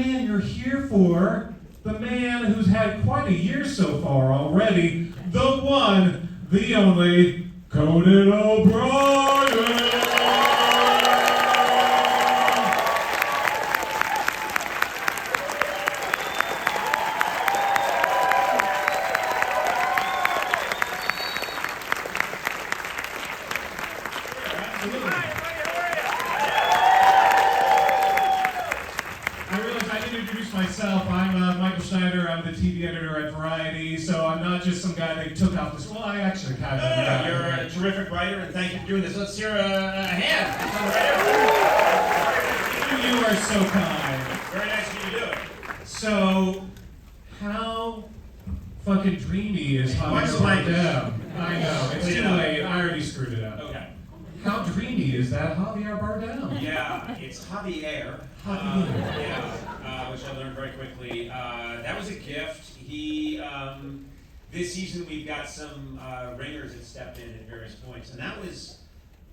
man you're here for, the man who's had quite a year so far already, the one, the only, Conan O'Brien! TV editor at Variety, so I'm not just some guy that took off this. Well, I actually kind of. No, you're a terrific writer, and thank you for doing this. Let's hear a hand. You are so kind. Very nice of you to do it. So, how fucking dreamy is What's Javier like Bardem? I know, it's too late. I already screwed it up. Okay. How dreamy is that Javier Bardem? Yeah, it's Javier. Which I learned very quickly. That was a gift. He, this season we've got some ringers that stepped in at various points, and that was,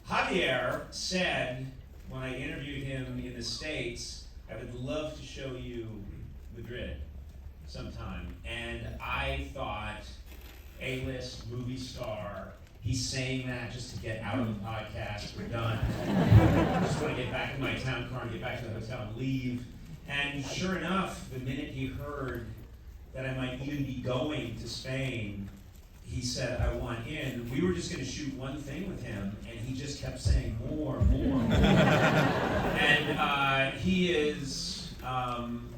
Javier said, when I interviewed him in the States, I would love to show you Madrid sometime. And I thought, A-list movie star, he's saying that just to get out of the podcast. We're done. I just want to get back in my town car and get back to the hotel and leave. And sure enough, the minute he heard that I might even be going to Spain, he said, I want in. We were just going to shoot one thing with him, and he just kept saying more. And he is,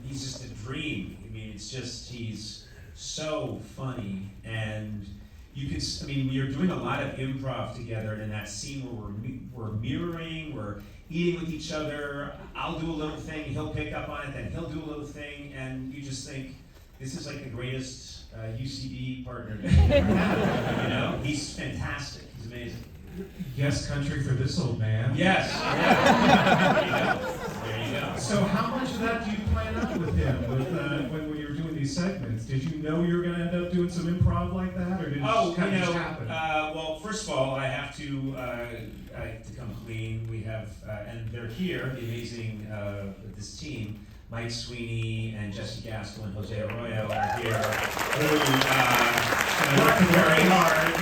he's just a dream. I mean, it's just, he's so funny. And you could, I mean, we are doing a lot of improv together, and in that scene where we're mirroring, we're eating with each other, I'll do a little thing, he'll pick up on it, then he'll do a little thing, and you just think, this is like the greatest UCB partner to ever have. You know, he's fantastic, he's amazing. Yes, country for this old man. Yes, yeah. There you go. So how much of that do you plan on with him when you were doing these segments? Did you know you were going to end up doing some improv like that, or did it just kind of happen? Well, first of all, I have to come clean. We have, and they're here, the amazing, this team, Mike Sweeney and Jesse Gaskell and Jose Arroyo are here, who work very hard.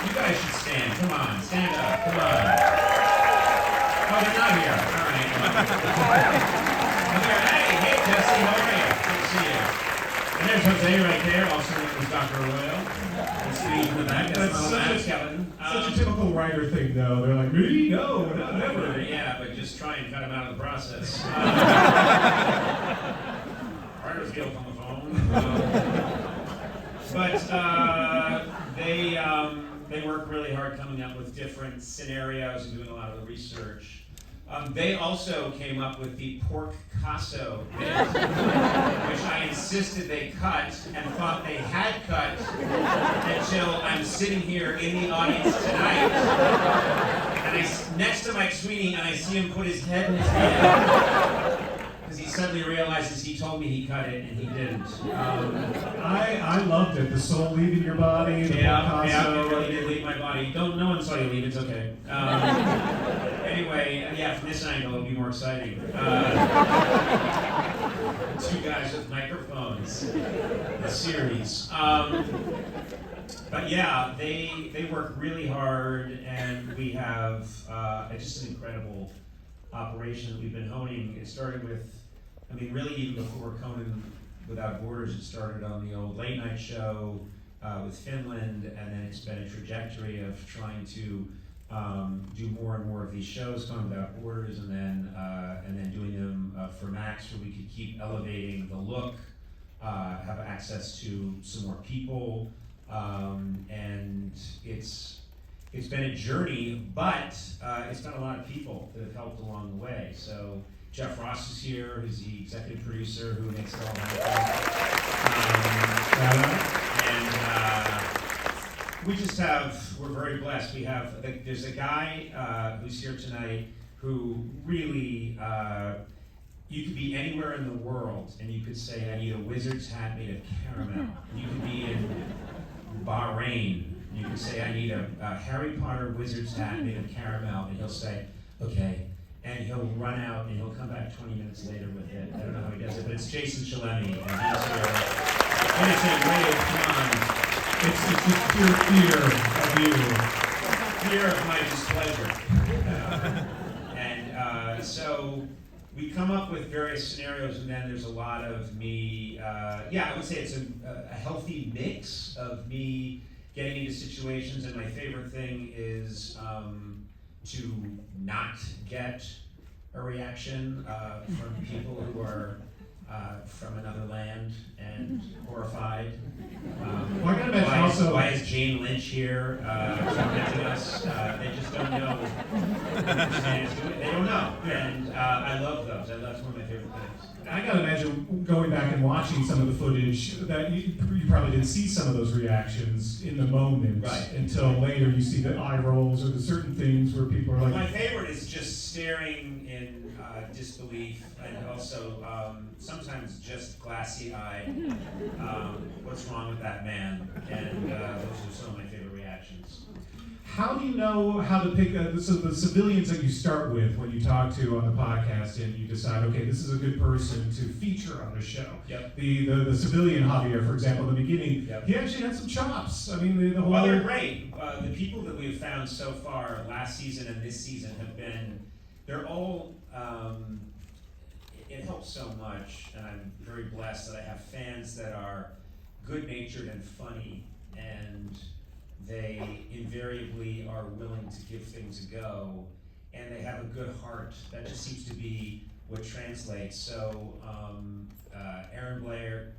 You guys should stand. Come on, stand up. Come on. Oh, they're not here. All right. Hey, Jesse, how are you? Good to see you. And there's Jose right there, also known as Dr. Arroyo. Sitting in the back. That's such a typical writer thing, though. They're like, really? No, never. Yeah, but just try and cut him out of the process. Writer's Guild on the phone. But they work really hard coming up with different scenarios and doing a lot of the research. They also came up with the pork casso bit, which I insisted they cut and thought they had cut until I'm sitting here in the audience tonight, and next to Mike Sweeney, and I see him put his head in his hand because he suddenly realizes he told me he cut it and he didn't. I loved it. The soul leaving your body. Yeah, it really did leave my body. No one saw you leave. It's okay. Anyway, yeah, from this angle, it'll be more exciting. Two guys with microphones. A series. But yeah, they work really hard, and we have just an incredible operation that we've been honing. It started with, I mean, really even before Conan Without Borders, it started on the old late night show with Finland, and then it's been a trajectory of trying to do more and more of these shows, Conan Without Borders, and then doing them for Max, where we could keep elevating the look, have access to some more people, and it's been a journey, but it's been a lot of people that have helped along the way. So Jeff Ross is here, who's the executive producer who makes it all happen. We just we're very blessed. We have, there's a guy who's here tonight who really, you could be anywhere in the world and you could say, I need a wizard's hat made of caramel. You could be in Bahrain. You could say, I need a Harry Potter wizard's hat made of caramel. And he'll say, okay, and he'll run out and he'll come back 20 minutes later with it. I don't know how he does it, but it's Jason Chalemi, and he's here. And it's a ray of fun. It's just pure fear of you. Fear of my displeasure. So we come up with various scenarios, and then there's a lot of me, I would say it's a healthy mix of me getting into situations, and my favorite thing is to not get a reaction from people who are from another land and horrified. Well, I gotta imagine why is Jane Lynch here tormenting us? They just don't know. They don't know. And I love those. That's one of my favorite things. I gotta imagine going back and watching some of the footage that you probably didn't see some of those reactions in the moment, right, until later you see the eye rolls or the certain things where people are like. My favorite is just staring in disbelief, and also sometimes just glassy-eyed. What's wrong with that man? And those are some of my favorite reactions. How do you know how to pick so the civilians that you start with when you talk to on the podcast and you decide, okay, this is a good person to feature on the show? Yep. The civilian Javier, for example, in the beginning, yep, he actually had some chops. I mean, the whole. Well, they're great. The people that we've found so far, last season and this season, they're all, it helps so much, and I'm very blessed that I have fans that are good-natured and funny, and they invariably are willing to give things a go, and they have a good heart. That just seems to be what translates. So Aaron Blair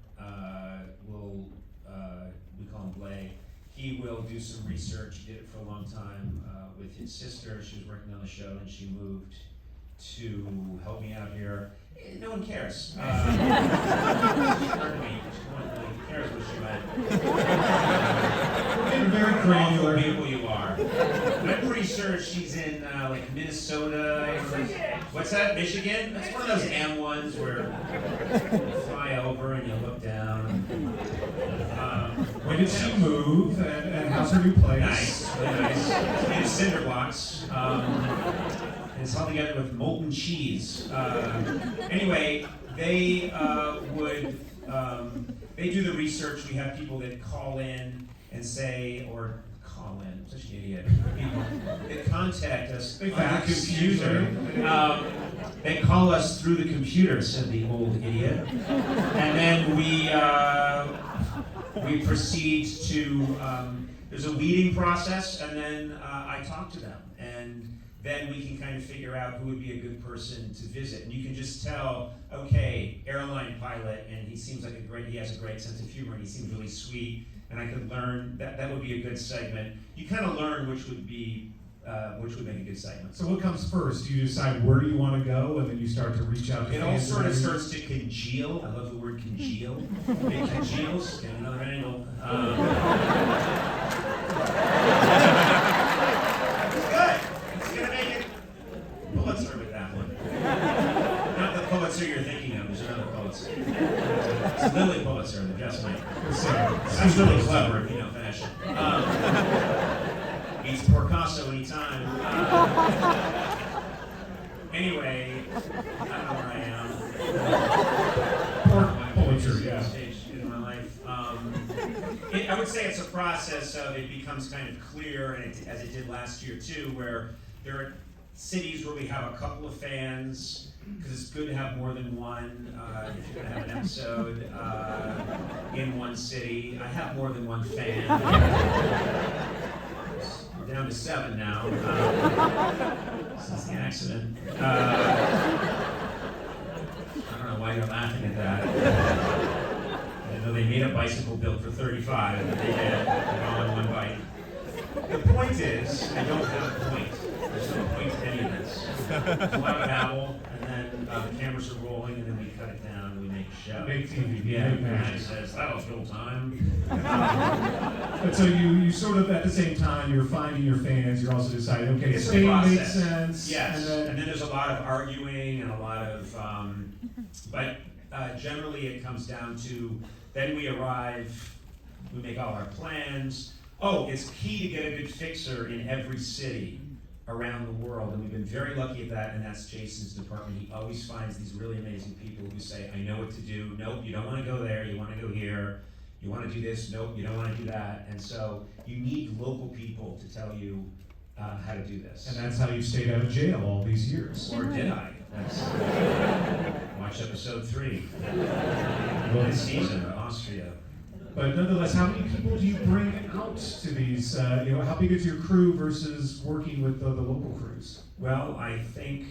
we call him Blay, he will do some research. He did it for a long time with his sister. She was working on the show, and she moved to help me out here. No one cares. Pardon me. No one really cares what she meant. Very granular. People you are. I'm pretty sure she's in like Minnesota. What's that? Michigan? That's one of those M1s where you fly over and you look down. When did she move, and how's her new place? Nice, really nice. It's made of cinder blocks. And it's held together with molten cheese. Anyway, they they do the research. We have people that call in and say, or call in, such an idiot. People that contact us on the computer. They call us through the computer, said the old idiot. And then we proceed to, there's a weeding process, and then I talk to them. And then we can kind of figure out who would be a good person to visit. And you can just tell, okay, airline pilot, and he seems like he has a great sense of humor, and he seems really sweet, and I could learn, that would be a good segment. You kind of learn which would make a good segment. So what comes first? Do you decide where you want to go, and then you start to reach out to It all sort of starts to congeal. I love the word congeal. It congeals. Get another angle. It's good. It's going to make it Pulitzer with that one. Not the Pulitzer you're thinking of. There's another Pulitzer. It's Lily Pulitzer, the just might. That's really clever if you know fashion. Eats Picasso anytime. Anyway, I don't know where I am. Pulitzer, yeah. Stage in my life. I would say it's a process of it becomes kind of clear, and as it did last year too, where there are cities where we have a couple of fans, because it's good to have more than one if you're going to have an episode in one city. I have more than one fan. We're down to 7 now since the accident. I don't know why you're laughing at that. I know they made a bicycle built for 35, but they did. They're all in one bike. The point is, I don't have a point. There's no point to any of this. There's a lot of babble, and then the cameras are rolling, and then we cut it down, and we make a show. Make TV. Yeah, Make and magic. it says, that'll fill time. But so you sort of, at the same time, you're finding your fans, you're also deciding, okay, It's a Spain makes process. sense. Yes, And and then there's a lot of arguing and a lot of, but generally it comes down to, then we arrive, we make all our plans. Oh, it's key to get a good fixer in every city. around the world, and we've been very lucky at that, and that's Jason's department. He always finds these really amazing people who say, I know what to do. Nope, you don't want to go there, you want to go here. You want to do this? Nope, you don't want to do that. And so you need local people to tell you how to do this. And that's how you stayed out of jail all these years. Or did I? Watch episode 3. This season, Austria. But nonetheless, how many people do you bring out to these? How big is your crew versus working with the local crews? Well, I think.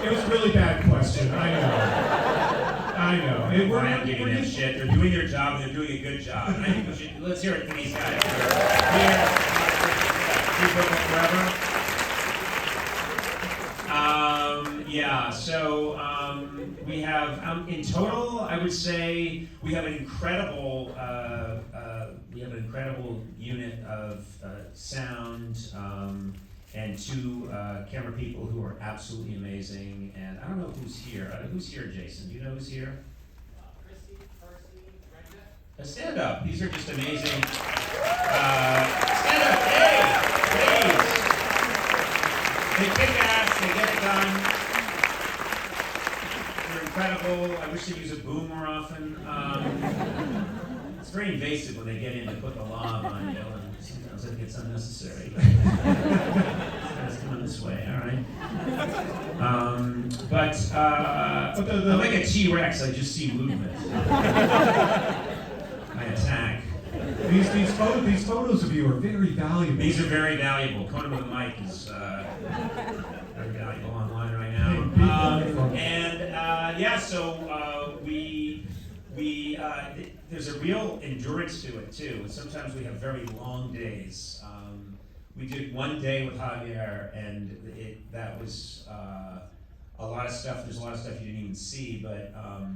It was a really bad question. I know. I'm giving them shit. They're doing their job and they're doing a good job. And I think we should let's hear it for these guys. Here, forever. We have in total, I would say we have an incredible unit of sound and 2 camera people who are absolutely amazing. And I don't know who's here. Who's here, Jason? Do you know who's here? Christy, Percy, Brenda. Stand up. These are just amazing. Stand up. Hey, please. They kick ass. They get it done. They're incredible. I wish they'd use a boom more often. It's very invasive when they get in to put the lob on you, and sometimes I think it's unnecessary. It's coming this way, all right? I'm like a T-Rex. I just see movement. I attack. These photos of you are very valuable. These are very valuable. Conan with a mic is very valuable online right now. There's a real endurance to it too. Sometimes we have very long days. We did one day with Javier, and that was a lot of stuff. There's a lot of stuff you didn't even see, but I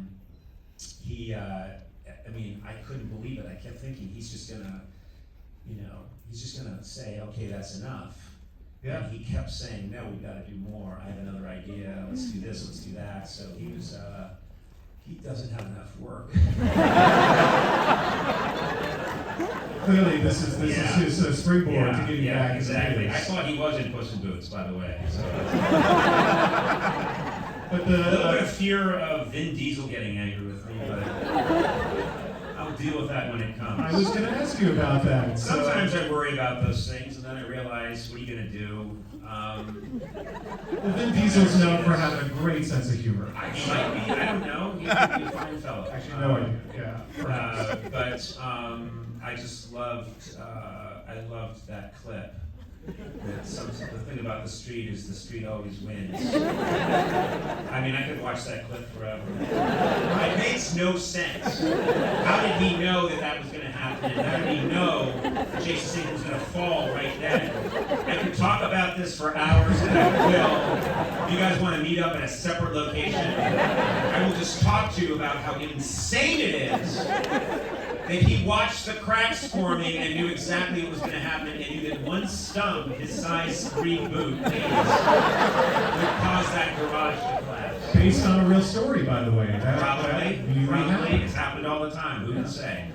couldn't believe it. I kept thinking he's just gonna say, okay, that's enough. Yeah. And he kept saying, no, we've got to do more. I have another idea. Let's do this. Let's do that. So he doesn't have enough work. Clearly, this is his springboard to getting back. Exactly. I thought he was in Puss in Boots, by the way. So. But a little bit of fear of Vin Diesel getting angry with me, but I'll deal with that when it comes. I was going to ask you about that. Sometimes I worry about those things, and then I realize, what are you going to do? Well, Vin Diesel's known for having a great sense of humor. He might be. I don't know. He might be a fine fellow. Actually, no idea. Yeah. I just loved. I loved that clip. The thing about the street is the street always wins. I mean, I could watch that clip forever. It makes no sense. How did he know that was going to happen? And how did he know that Jason Statham was going to fall right then? I could talk about this for hours, and I will. If you guys want to meet up at a separate location, I will just talk to you about how insane it is that he watched the cracks forming and knew exactly what was going to happen, and knew that one stump, his size 3 boot, would cause that garage to collapse. Based on a real story, by the way. Probably. It's happened all the time. Who can say?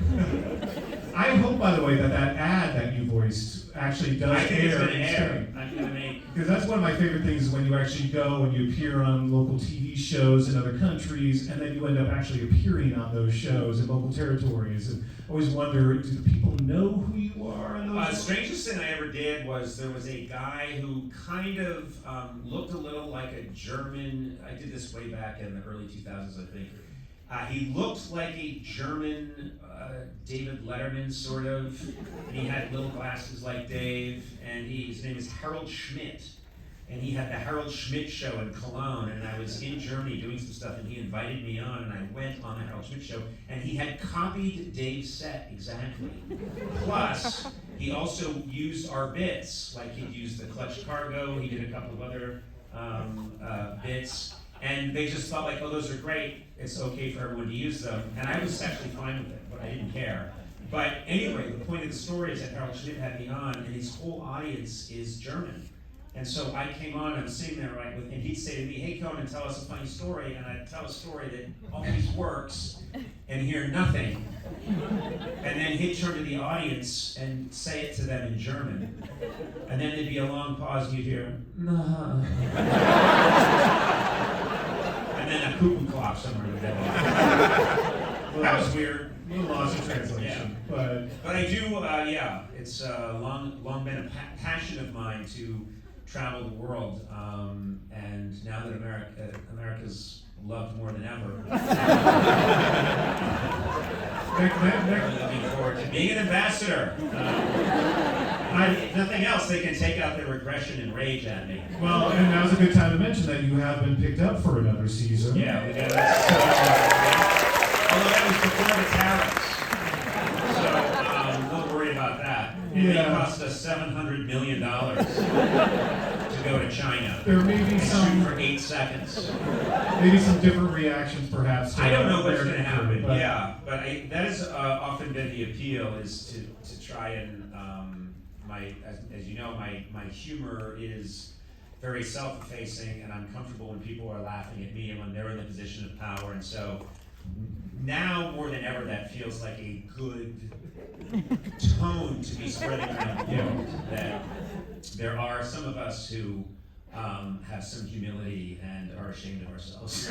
I hope, by the way, that ad that you voiced actually does I think air. it's going to air. I'm going to make. Because that's one of my favorite things, is when you actually go and you appear on local TV shows in other countries, and then you end up actually appearing on those shows in local territories. And I always wonder, do the people know who you are in those? Strangest thing I ever did was there was a guy who kind of looked a little like a German. I did this way back in the early 2000s, I think. He looked like a German David Letterman, sort of, and he had little glasses like Dave, and his name is Harold Schmidt, and he had the Harold Schmidt show in Cologne, and I was in Germany doing some stuff, and he invited me on, and I went on the Harold Schmidt show, and he had copied Dave's set exactly. Plus, he also used our bits, like he'd used the clutch cargo, he did a couple of other bits, and they just thought like, oh, those are great, it's okay for everyone to use them, and I was actually fine with it, but I didn't care. But anyway, the point of the story is that Harold Schmidt had me on, and his whole audience is German. And so I came on, and I'm sitting there, right, and he'd say to me, "Hey, Conan, tell us a funny story," and I'd tell a story that always works, and hear nothing. And then he'd turn to the audience and say it to them in German. And then there'd be a long pause, and you'd hear, "Nah." And then a cuckoo clock somewhere in the middle. That was weird. A little lost in translation, But I do, it's long been a passion of mine to travel the world, and now that America's loved more than ever, I'm looking forward to being an ambassador. If nothing else, they can take out their regression and rage at me. Well, and now's a good time to mention that you have been picked up for another season. Yeah, we got although that was before the tariffs, so I'm a little worried about that. It may cost us $700 million to go to China. There may be and some shoot for 8 seconds. Maybe some different reactions, perhaps. I don't know what's going to happen. But But that has often been the appeal, is to try and as you know, my humor is very self-effacing, and I'm comfortable when people are laughing at me and when they're in the position of power, and so. Now more than ever, that feels like a good tone to be spreading around the world. That there are some of us who have some humility and are ashamed of ourselves.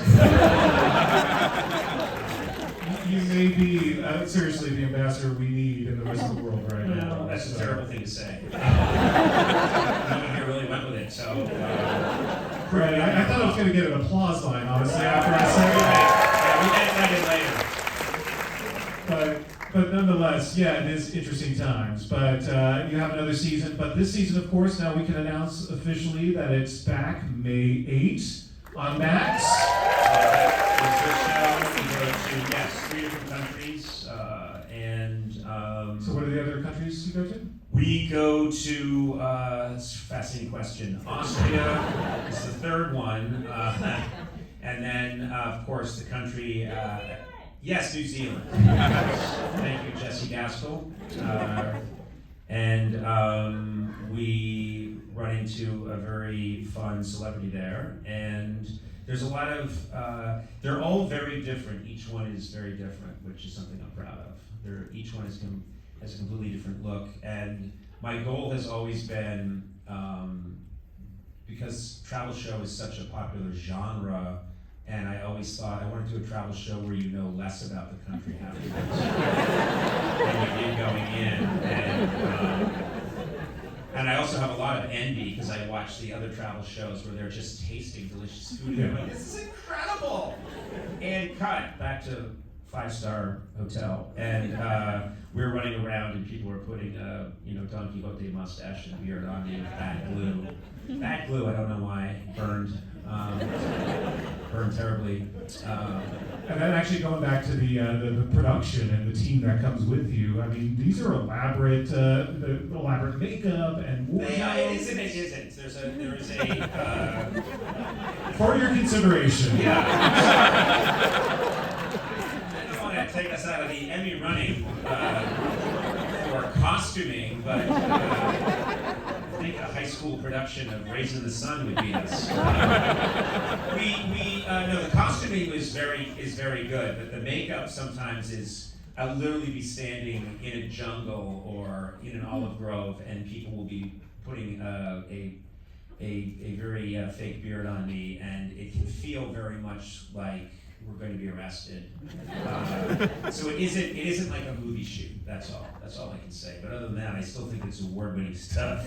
You may be seriously the ambassador we need in the rest of the world right now. That's a terrible thing to say. No one here really went with it, so. Right, I thought I was going to get an applause line, honestly, after I said that. We'll get that in later. But nonetheless, yeah, it is interesting times. But you have another season. But this season, of course, now we can announce officially that it's back May 8th on Max. We go to 3 different countries, So what are the other countries you go to? we go to, it's a fascinating question. Austria is the third one, and then, of course, the country, yes, New Zealand. Thank you, Jesse Gaskell. And we run into a very fun celebrity there, and there's a lot of, they're all very different. Each one is very different, which is something I'm proud of. Each one has a completely different look, and my goal has always been, because travel show is such a popular genre, and I always thought I wanted to do a travel show where you know less about the country afterwards than you did going in, and I also have a lot of envy because I watch the other travel shows where they're just tasting delicious food. And I'm like, this is incredible! And cut back to 5-star hotel, and we're running around, and people are putting Don Quixote mustache and beard on me with bad glue. Bad glue, I don't know why, burned terribly. And then actually going back to the production and the team that comes with you, I mean, these are elaborate makeup and wardrobes. It isn't. There is a For your consideration. Yeah. I don't want to take us out of the Emmy running for costuming, but I think a high school production of Raising the Sun would be us. No, the costuming is very good, but the makeup sometimes is, I'll literally be standing in a jungle or in an olive grove, and people will be putting a very fake beard on me, and it can feel very much like we're going to be arrested. So it isn't like a movie shoot. That's all I can say. But other than that, I still think it's award-winning stuff.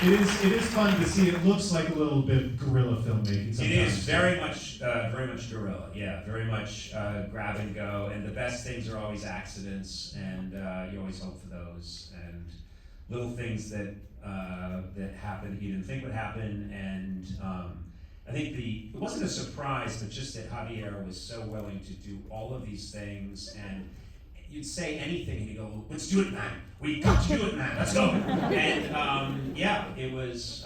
It is fun to see. It looks like a little bit guerrilla filmmaking sometimes. It is very much guerrilla. Yeah, very much grab and go. And the best things are always accidents, and you always hope for those. And little things that happen that you didn't think would happen. And I think it wasn't a surprise, but just that Javier was so willing to do all of these things, and you'd say anything, and he'd go, "Let's do it, man. We got to do it, man. Let's go." And it was,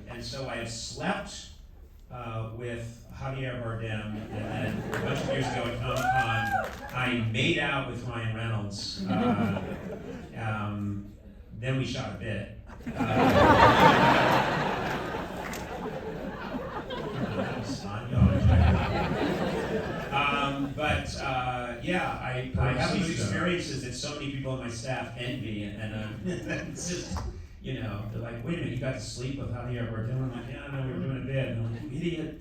and so I have slept with Javier Bardem, and then a bunch of years ago at Comic-Con, I made out with Ryan Reynolds. Then we shot a bit. That was fun. Yeah, I have these experiences that so many people on my staff envy, and it's just, they're like, wait a minute, you got to sleep with Javier Bardem? I'm like, yeah, no, we were doing a bit. And I'm like, you idiot.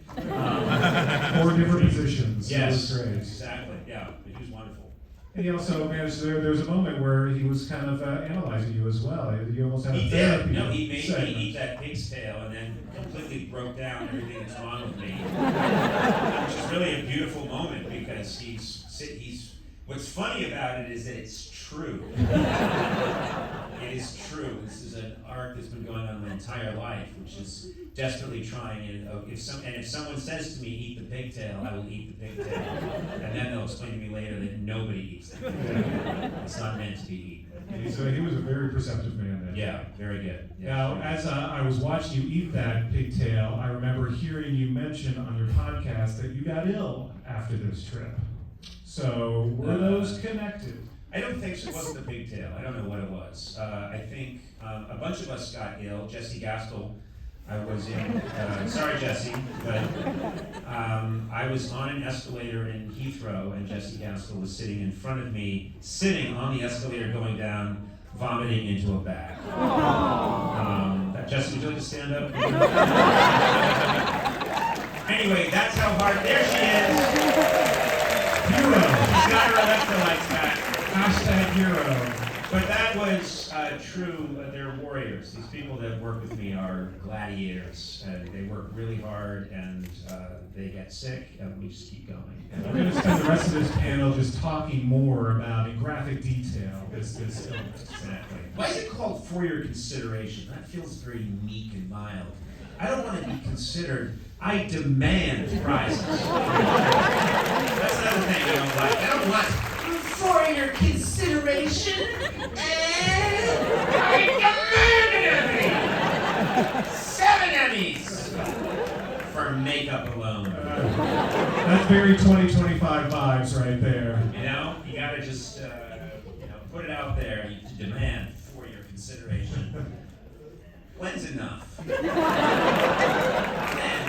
4 different positions. Yes, it was great. exactly. Yeah, it was wonderful. And he also managed, there was a moment where he was kind of analyzing you as well. You almost had a He therapy did. No, he made segment. me eat that pig's tail and then completely broke down everything that's wrong with me. Which is really a beautiful moment because he's what's funny about it is that it's true. It is true. This is an arc that's been going on my entire life, which is desperately trying. And if someone says to me, "Eat the pigtail," I will eat the pigtail, and then they'll explain to me later that nobody eats the pigtail. It's not meant to be eaten. He was a very perceptive man then. Yeah, very good. Yeah. Now, as I was watching you eat that pigtail, I remember hearing you mention on your podcast that you got ill after this trip. So, were those connected? I don't think so. It wasn't the pigtail. I don't know what it was. I think a bunch of us got ill. Jesse Gaskell, I was in, sorry Jesse, but I was on an escalator in Heathrow and Jesse Gaskell was sitting in front of me, sitting on the escalator going down, vomiting into a bag. Jesse, would you like to stand up? Anyway, that's how hard, there she is. Hero. She's got her electrolytes back. Hashtag hero. But that was true. They're warriors. These people that work with me are gladiators. They work really hard, and they get sick, and we just keep going. And we're going to spend the rest of this panel just talking more about, in graphic detail, this illness. Exactly. Why is it called For Your Consideration? That feels very meek and mild. I don't want to be considered. I demand prizes. That's another thing I don't like. I don't want for your consideration, and I demand an Emmy! 7 Emmys! For makeup alone. That's very 2025 vibes right there. You gotta just, put it out there. You demand for your consideration. When's enough? Man,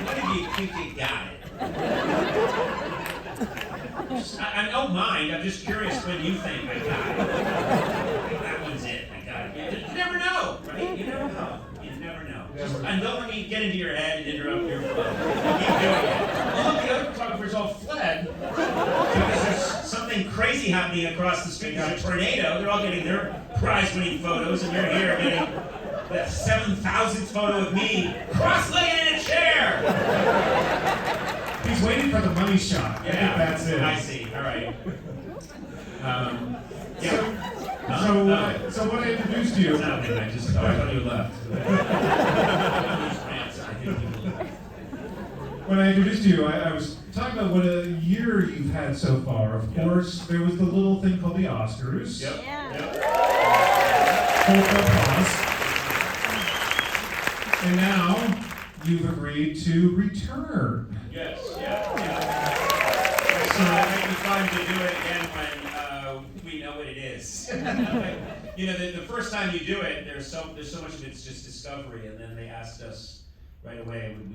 what if you think you got it? I don't mind. I'm just curious when you think I got it. That one's it. I got it. You never know, right? You never know. You never know. And don't let me get into your head and interrupt your flow. Keep doing it. Well, look, the other photographers all fled because there's something crazy happening across the street. There's a tornado. They're all getting their prize-winning photos, and you're here getting the 7,000th photo of me cross-legged in a chair. He's waiting for the money shot. I think that's it. I see. All right. So when I introduced you, I thought you left. when I introduced you, I was talking about what a year you've had so far. Of course, there was the little thing called the Oscars. Yep. Hold the applause. And now you've agreed to return. Yes. So it might be fun to do it again when we know what it is. The first time you do it, there's so much of it's just discovery, and then they asked us right away, would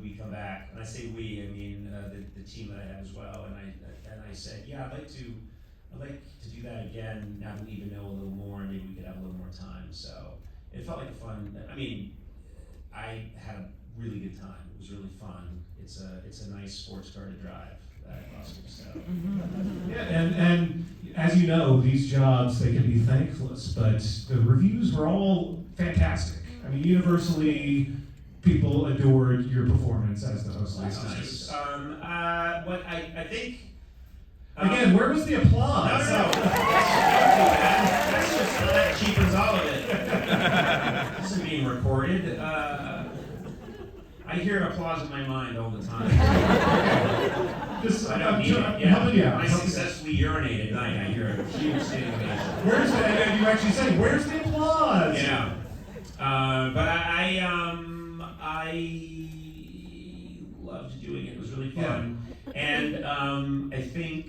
we come back? And I say we, I mean the team that I have as well. And I said, yeah, I'd like to do that again. Now that we even know a little more, and maybe we could have a little more time. So it felt like a fun. I mean, I had a really good time. It was really fun. It's a nice sports car to drive. Yeah, and as you know, these jobs, they can be thankless, but the reviews were all fantastic. I mean, universally, people adored your performance as the host. That's nice. What I think. Again, where was the applause? No. That cheapens all of it. This is being recorded. I hear applause in my mind all the time. Just, I don't need it. helping you out. I successfully urinate at night. I hear a huge standing ovation. Where's the? You actually say, "Where's the applause?" Yeah. But I loved doing it. It was really fun. Yeah. And I think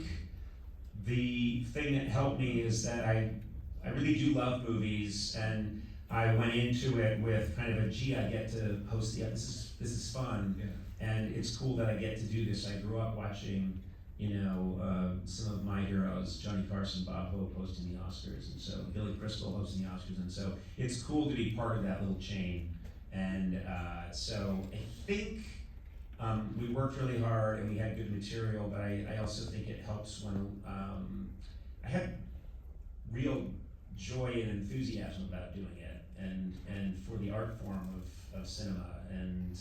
the thing that helped me is that I I really do love movies, and I went into it with kind of a, gee, I get to host this is fun, and it's cool that I get to do this. I grew up watching, some of my heroes, Johnny Carson, Bob Hope hosting the Oscars, and so Billy Crystal hosting the Oscars, and so it's cool to be part of that little chain. And so I think we worked really hard and we had good material, but I also think it helps when I had real joy and enthusiasm about doing it, and for the art form of cinema, and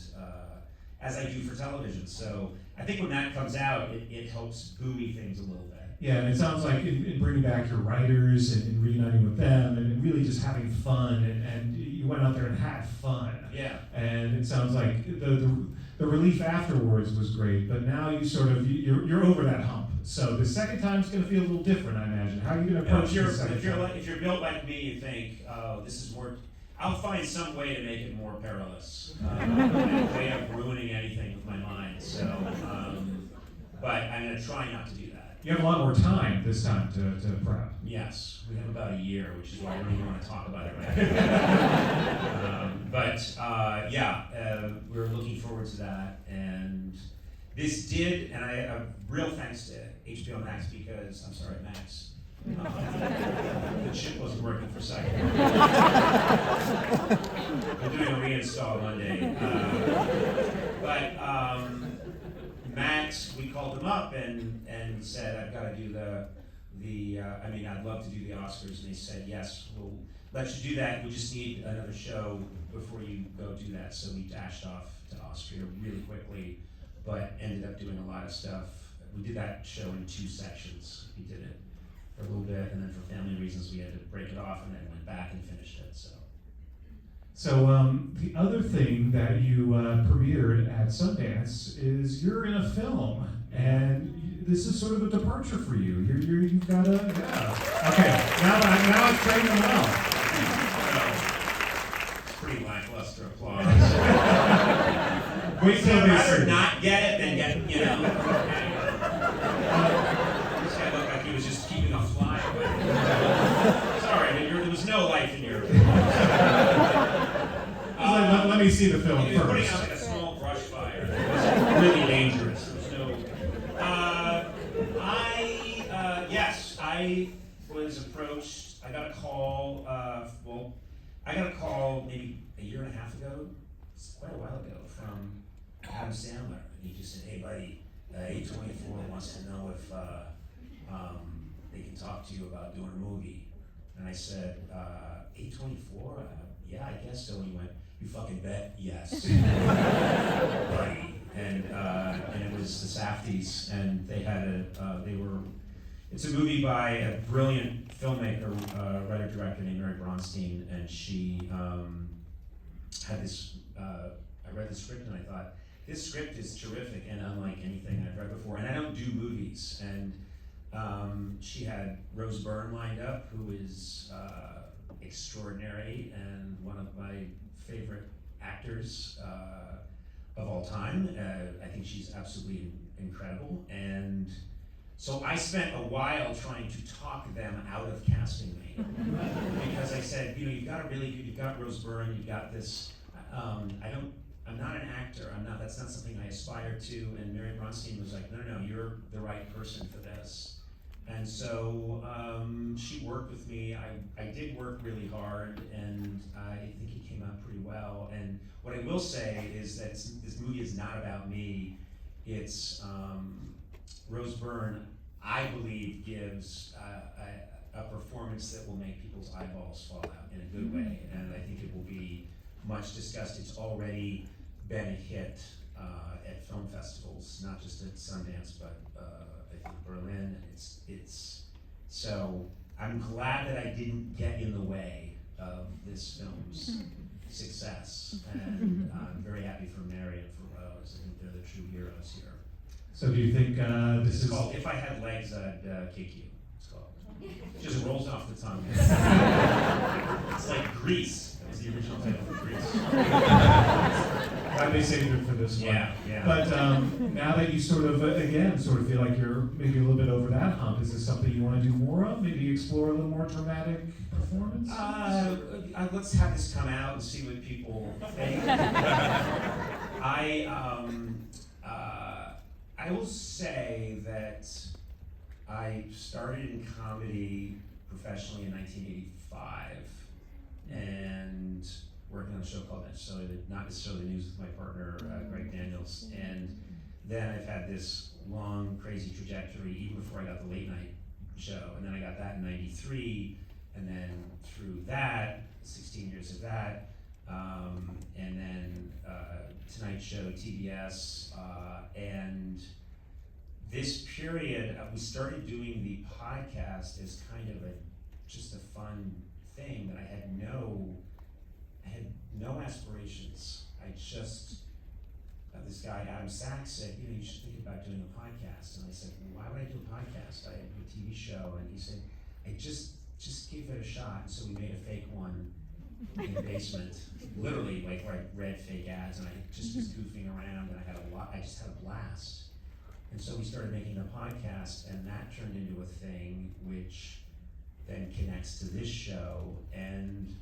as I do for television. So I think when that comes out, it helps buoy things a little bit. Yeah, and it sounds like in bringing back your writers and reuniting with them and really just having fun, and you went out there and had fun. Yeah. And it sounds like the relief afterwards was great, but now you're over that hump. So the second time's going to feel a little different, I imagine. How are you going to approach the second time? If you're built like me, you think, oh, this is more. I'll find some way to make it more perilous. A way of ruining anything with my mind. So, but I'm going to try not to do that. You have a lot more time this time to prep. Yes, we have about a year, which is why I don't even want to talk about it right now. We're looking forward to that. And this did, and I real thanks to HBO Max because, I'm sorry, Max. The chip wasn't working for a second. We're doing a reinstall Monday. Max, we called them up and said, I've got to do I'd love to do the Oscars, and they said, yes, we'll let you do that. We just need another show before you go do that. So we dashed off to Austria really quickly, but ended up doing a lot of stuff. We did that show in 2 sections. We did it for a little bit, and then for family reasons, we had to break it off, and then went back and finished it. So the other thing that you premiered at Sundance is you're in a film, and this is sort of a departure for you. You've got a Okay, now it's trading well. It's pretty lackluster applause. Wait till I'd they rather see. not get it than get, This guy looked like he was just keeping a fly away. Sorry, but there was no life in your. Let me see the film He was first. putting out like a small brush fire. It was really dangerous. There was no. I was approached. I got a call. I got a call maybe a year and a half ago. It's quite a while ago from Adam Sandler. And he just said, "Hey, buddy, A24 wants to know if they can talk to you about doing a movie." And I said, A24? Yeah, I guess so. And he went, "You fucking bet, yes." Buddy. And it was the Safdies, and they had it's a movie by a brilliant filmmaker, writer-director named Mary Bronstein, and she had this, I read the script and I thought, this script is terrific and unlike anything I've read before, and I don't do movies. And she had Rose Byrne lined up, who is extraordinary and one of my favorite actors of all time. I think she's absolutely incredible. And so I spent a while trying to talk them out of casting me. Because I said, you've got Rose Byrne, you've got this, I'm not an actor, that's not something I aspire to. And Mary Bronstein was like, no, you're the right person for this. And so she worked with me. I did work really hard, and I think it came out pretty well. And what I will say is that this movie is not about me. It's Rose Byrne, I believe, gives a performance that will make people's eyeballs fall out in a good way. And I think it will be much discussed. It's already been a hit at film festivals, not just at Sundance, but I think Berlin. So I'm glad that I didn't get in the way of this film's success, and I'm very happy for Mary and for Rose. I think they're the true heroes here. So do you think this It's is called "If I Had Legs, I'd Kick You." It's called. It just rolls off the tongue. It's like Grease. That was the original title for Grease. glad they saved it for this one. Yeah. But now that you sort of feel like you're maybe a little bit over that hump, is this something you want to do more of? Maybe explore a little more dramatic performance? Let's have this come out and see what people think. I will say that I started in comedy professionally in 1985, and working on a show called Not Necessarily News with my partner, Greg Daniels. And then I've had this long, crazy trajectory even before I got the late night show. And then I got that in 93, and then through that, 16 years of that, and then Tonight Show, TBS, and this period, we started doing the podcast as kind of just a fun thing that I had no aspirations. This guy, Adam Sachs, said, you should think about doing a podcast. And I said, well, why would I do a podcast? I do a TV show. And he said, just give it a shot. And so we made a fake one in the basement, literally, like where I read fake ads, and I just was goofing around, and I just had a blast. And so we started making a podcast, and that turned into a thing which then connects to this show. And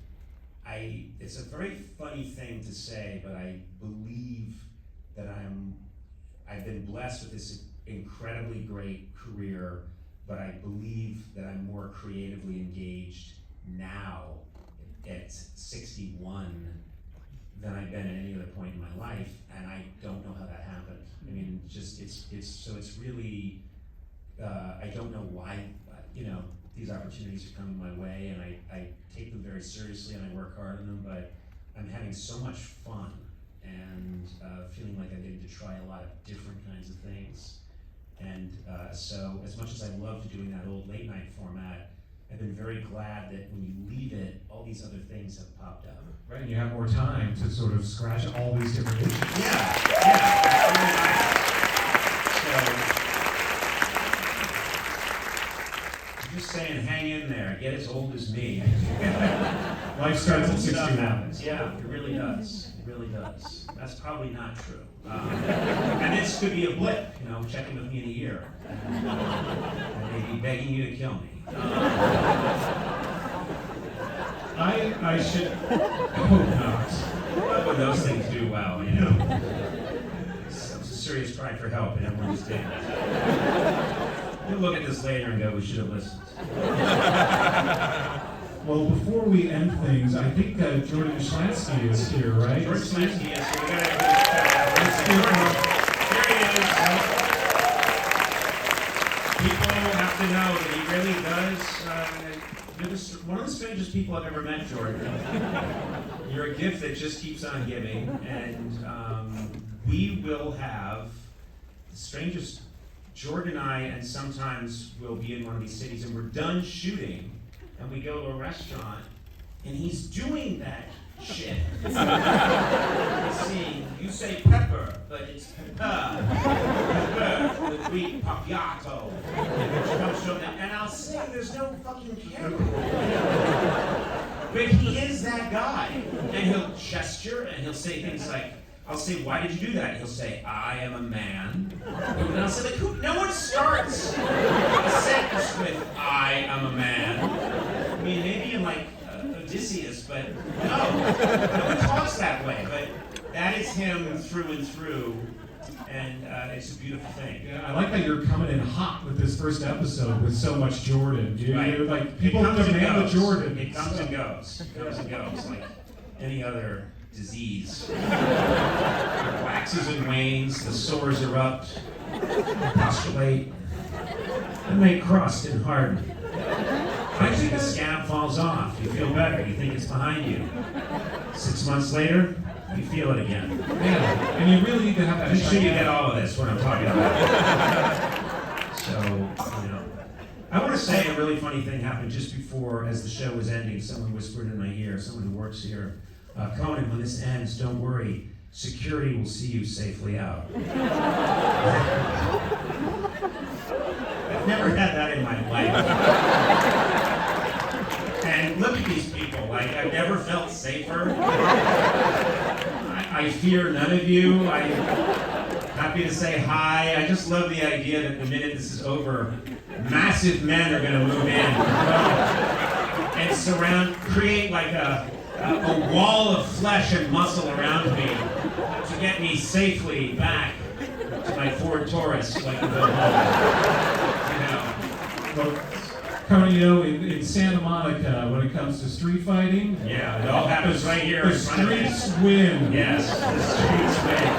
it's a very funny thing to say, but I believe that I've been blessed with this incredibly great career, but I believe that I'm more creatively engaged now at 61 than I've been at any other point in my life, and I don't know how that happened. I mean, it's really, I don't know why, these opportunities are coming my way, and I take them very seriously and I work hard on them, but I'm having so much fun and feeling like I'm getting to try a lot of different kinds of things. And so as much as I loved doing that old late night format, I've been very glad that when you leave it, all these other things have popped up. Right, and you have more time to sort of scratch all these different issues. Yeah, that's really nice. So, I'm just saying, hang in there, get as old as me. Life starts at Stuff 61. happens. Yeah, it really does. It really does. That's probably not true. And this could be a blip, checking with me in a year. And maybe begging you to kill me. I should hope not. When those things do well, It's a serious cry for help, and everyone just did it. You'll look at this later and go, we should have listened. Well, before we end things, I think Jordan Schlansky is here, right? Jordan Schlansky is here. We gotta Here he is. People have to know that he really does. You're one of the strangest people I've ever met, Jordan. You're a gift that just keeps on giving, and we will have the strangest. Jordan and I, and sometimes we'll be in one of these cities, and we're done shooting, and we go to a restaurant, and he's doing that shit. You say pepper, but it's pepper. Pepper, the Greek papiato. And I'll say there's no fucking camera. But he is that guy. And he'll gesture, and he'll say things like, I'll say, why did you do that? He'll say, I am a man. And I'll say, no one starts a sentence with, I am a man. I mean, maybe in Odysseus, but no one talks that way. But that is him through and through, and it's a beautiful thing. Yeah, I like that you're coming in hot with this first episode with so much Jordan. Right. People demand the Jordan. It comes and goes. It comes and goes, like any other disease. It waxes and wanes, the sores erupt, postulate, and make crust and harden. Eventually the scab falls off, you feel better, you think it's behind you. 6 months later, you feel it again. Yeah, and you really need to have that. I'm sure you get all of this, what I'm talking about. So, I want to say a really funny thing happened just before, as the show was ending, someone whispered in my ear, someone who works here, Conan, when this ends, don't worry, security will see you safely out. I've never had that in my life. And look at these people, I've never felt safer. I fear none of you. I'm happy to say hi. I just love the idea that the minute this is over, massive men are going to move in and create like a wall of flesh and muscle around me to get me safely back to my Ford Taurus so I can go home. Well, Conan, you know, in Santa Monica, when it comes to street fighting, Yeah, it all happens right here the in front of me. streets win. Yes, the streets win.